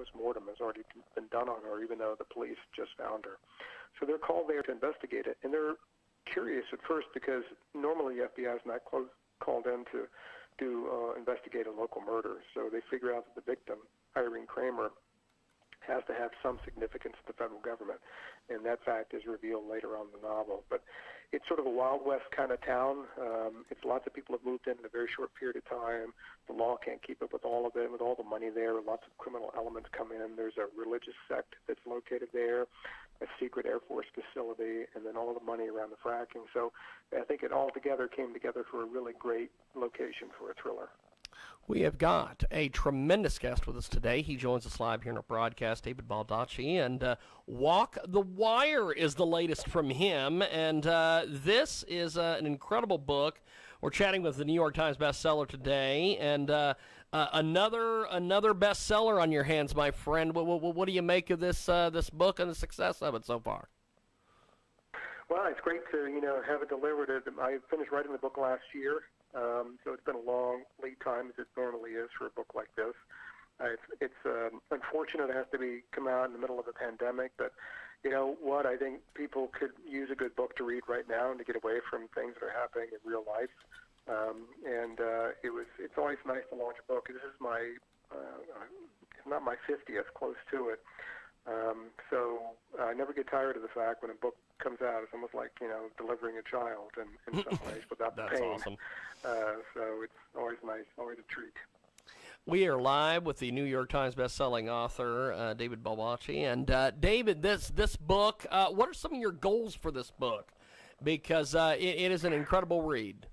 post-mortem has already been done on her, even though the police just found her. So they're called there to investigate it, and they're curious at first because normally the FBI is not called in to investigate a local murder. So they figure out that the victim, Irene Kramer, has to have some significance to the federal government, and that fact is revealed later on in the novel. But it's sort of a Wild West kind of town. It's lots of people have moved in a very short period of time. The law can't keep up with all of it. With all the money there, lots of criminal elements come in. There's a religious sect that's located there, a secret Air Force facility, and then all the money around the fracking. So I think it all together came together for a really great location for a thriller. We have got a tremendous guest with us today. He joins us live here in our broadcast, David BALDACCi, and Walk the Wire is the latest from him, and this is an incredible book. We're chatting with the New York Times bestseller today, and another bestseller on your hands, my friend. What do you make of this book and the success of it so far? Well, it's great to have it delivered. I finished writing the book last year. So it's been a long lead time, as it normally is for a book like this. It's unfortunate it has to come out in the middle of a pandemic, but you know what? I think people could use a good book to read right now and to get away from things that are happening in real life. It's always nice to launch a book. This is it's not my 50th, close to it. So I never get tired of the fact when a book comes out. It's almost like delivering a child in some ways without the pain. That's awesome. So it's always nice, always a treat. We are live with the New York Times bestselling author David BALDACCi, and David, this book. What are some of your goals for this book? Because it is an incredible read.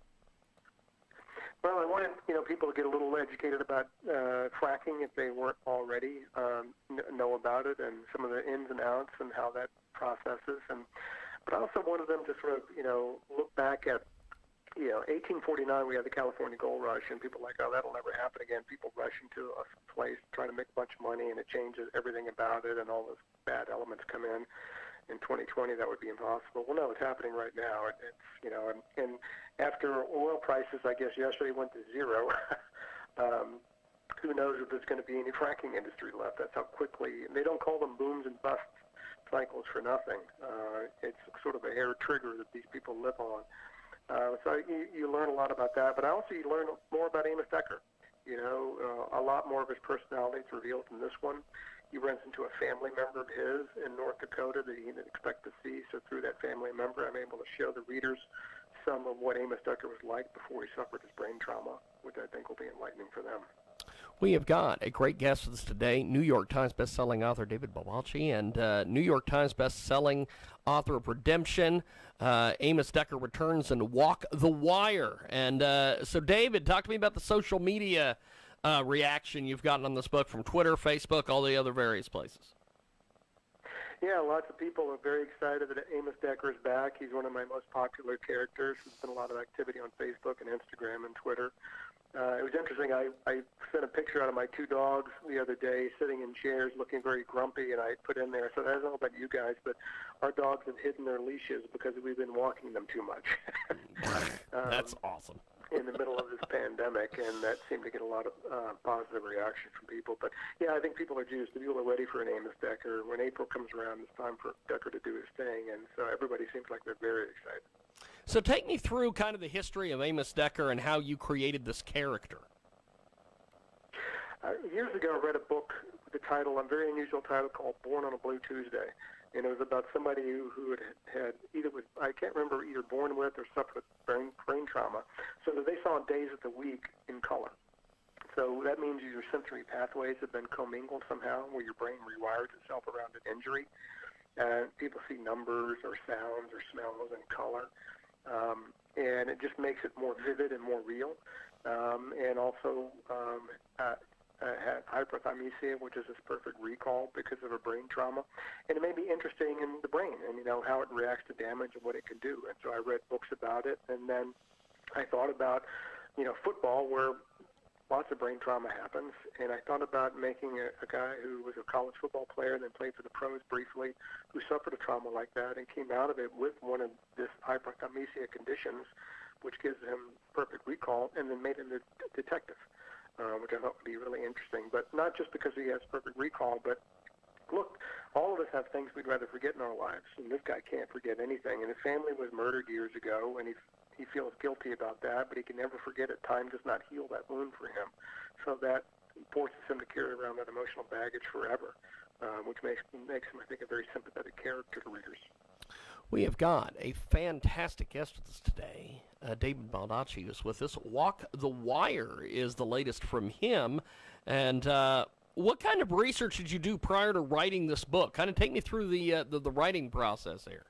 Well, I wanted people to get a little educated about fracking if they weren't already, know about it and some of the ins and outs and how that processes. But I also wanted them to sort of look back at 1849. We had the California Gold Rush, and people are like, oh, that'll never happen again. People rush into a place trying to make a bunch of money, and it changes everything about it, and all those bad elements come in. In 2020, that would be impossible. Well, no, it's happening right now. And after oil prices, I guess yesterday went to zero. Who knows if there's going to be any fracking industry left? That's how quickly. And they don't call them booms and busts cycles for nothing. It's sort of a hair trigger that these people live on. So you learn a lot about that, but also you learn more about Amos Decker. A lot more of his personality is revealed in this one. He runs into a family member of his in North Dakota that he didn't expect to see. So through that family member, I'm able to show the readers some of what Amos Decker was like before he suffered his brain trauma, which I think will be enlightening for them. We have got a great guest with us today, New York Times bestselling author David BALDACCi, and New York Times bestselling author of Redemption, Amos Decker Returns, and Walk the Wire. And so, David, talk to me about the social media reaction you've gotten on this book from Twitter, Facebook, all the other various places. Yeah, lots of people are very excited that Amos Decker is back. He's one of my most popular characters. There's been a lot of activity on Facebook and Instagram and Twitter. It was interesting. I sent a picture out of my two dogs the other day sitting in chairs looking very grumpy, and I put in there, so I don't know about you guys, but our dogs have hidden their leashes because we've been walking them too much. That's awesome. In the middle of this pandemic, and that seemed to get a lot of positive reaction from people. But, yeah, I think people are juiced. The people are ready for an Amos Decker. When April comes around, it's time for Decker to do his thing, and so everybody seems like they're very excited. So take me through kind of the history of Amos Decker and how you created this character. Years ago, I read a book with a very unusual title called Born on a Blue Tuesday. And it was about somebody who had I can't remember, either born with or suffered brain trauma, so that they saw days of the week in color. So that means your sensory pathways have been commingled somehow, where your brain rewires itself around an injury. People see numbers or sounds or smells in color. And it just makes it more vivid and more real. And also had hyperthymesia, which is this perfect recall because of a brain trauma. And it made me interesting in the brain and, how it reacts to damage and what it can do. And so I read books about it. And then I thought about, football, where lots of brain trauma happens. And I thought about making a guy who was a college football player and then played for the pros briefly, who suffered a trauma like that and came out of it with one of this hyperthymesia conditions, which gives him perfect recall, and then made him a detective. which I thought would be really interesting. But not just because he has perfect recall, but look, all of us have things we'd rather forget in our lives, and this guy can't forget anything. And his family was murdered years ago, and he feels guilty about that, but he can never forget it. Time does not heal that wound for him. So that forces him to carry around that emotional baggage forever, which makes him, I think, a very sympathetic character to readers. We have got a fantastic guest with us today. David BALDACCi is with us. Walk the Wire is the latest from him. And what kind of research did you do prior to writing this book? Kind of take me through the writing process here.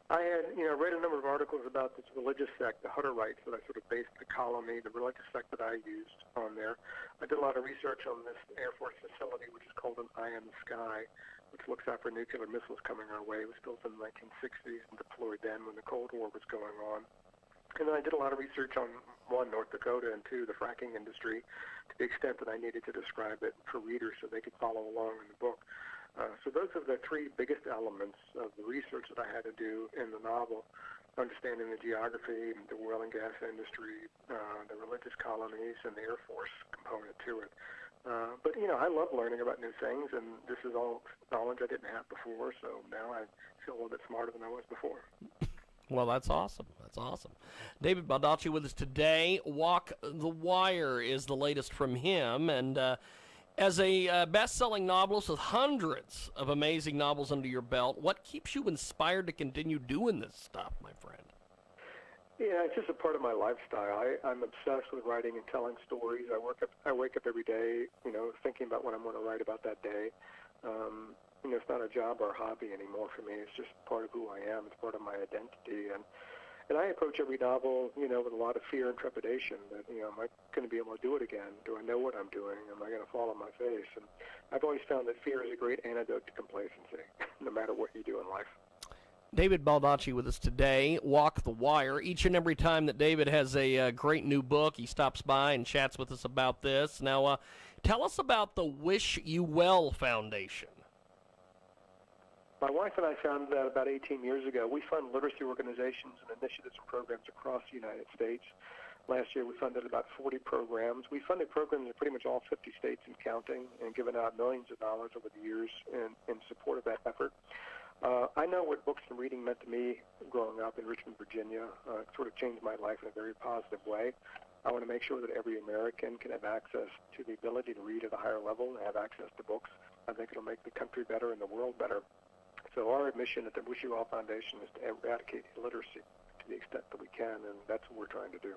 I had, read a number of articles about this religious sect, the Hutterites, that I sort of based the colony, the religious sect that I used on there. I did a lot of research on this Air Force facility, which is called an Eye in the Sky, which looks out for nuclear missiles coming our way. It was built in the 1960s and deployed then when the Cold War was going on. And then I did a lot of research on, one, North Dakota, and two, the fracking industry, to the extent that I needed to describe it for readers so they could follow along in the book. So those are the three biggest elements of the research that I had to do in the novel: understanding the geography, the oil and gas industry, the religious colonies, and the Air Force component to it. But, I love learning about new things, and this is all knowledge I didn't have before, so now I feel a little bit smarter than I was before. Well, that's awesome. That's awesome. David BALDACCi with us today. Walk the Wire is the latest from him, and as a best-selling novelist with hundreds of amazing novels under your belt, what keeps you inspired to continue doing this stuff, my friend? Yeah, it's just a part of my lifestyle. I'm obsessed with writing and telling stories. I wake up every day, thinking about what I'm going to write about that day. It's not a job or a hobby anymore for me. It's just part of who I am. It's part of my identity. And I approach every novel, with a lot of fear and trepidation that, am I going to be able to do it again? Do I know what I'm doing? Am I going to fall on my face? And I've always found that fear is a great antidote to complacency, no matter what you do in life. David BALDACCi with us today. Walk the Wire. Each and every time that David has a great new book, he stops by and chats with us about this. Now, tell us about the Wish You Well Foundation. My wife and I founded that about 18 years ago. We fund literacy organizations and initiatives and programs across the United States. Last year we funded about 40 programs. We funded programs in pretty much all 50 states and counting, and given out millions of dollars over the years in support of that effort. I know what books and reading meant to me growing up in Richmond, Virginia. It sort of changed my life in a very positive way. I want to make sure that every American can have access to the ability to read at a higher level and have access to books. I think it'll make the country better and the world better. So our mission at the Wish You Well Foundation is to eradicate illiteracy to the extent that we can, and that's what we're trying to do.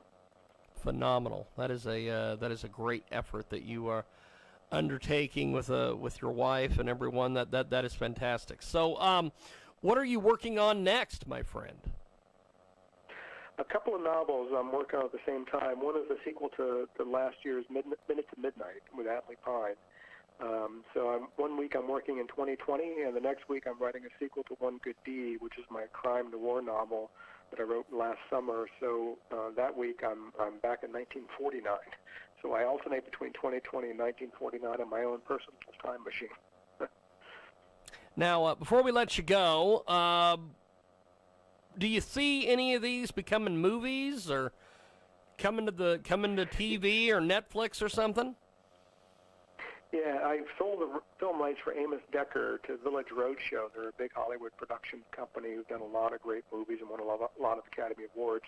Phenomenal. That is a great effort that you are undertaking with your wife and everyone. That is fantastic. So, what are you working on next, my friend? A couple of novels I'm working on at the same time. One is a sequel to last year's Minute to Midnight with Atlee Pine. So one week I'm working in 2020, and the next week I'm writing a sequel to One Good Deed, which is my crime noir novel that I wrote last summer. So that week I'm back in 1949. So I alternate between 2020 and 1949 in my own personal time machine. Now, before we let you go, do you see any of these becoming movies or coming to TV or Netflix or something? Yeah, I sold the film rights for Amos Decker to Village Roadshow. They're a big Hollywood production company who've done a lot of great movies and won a lot of Academy Awards.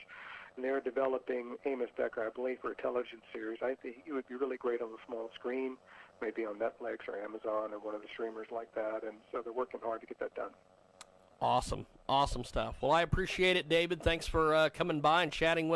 And they're developing Amos Decker, I believe, for a television series. I think he would be really great on the small screen, maybe on Netflix or Amazon or one of the streamers like that. And so they're working hard to get that done. Awesome. Awesome stuff. Well, I appreciate it, David. Thanks for coming by and chatting with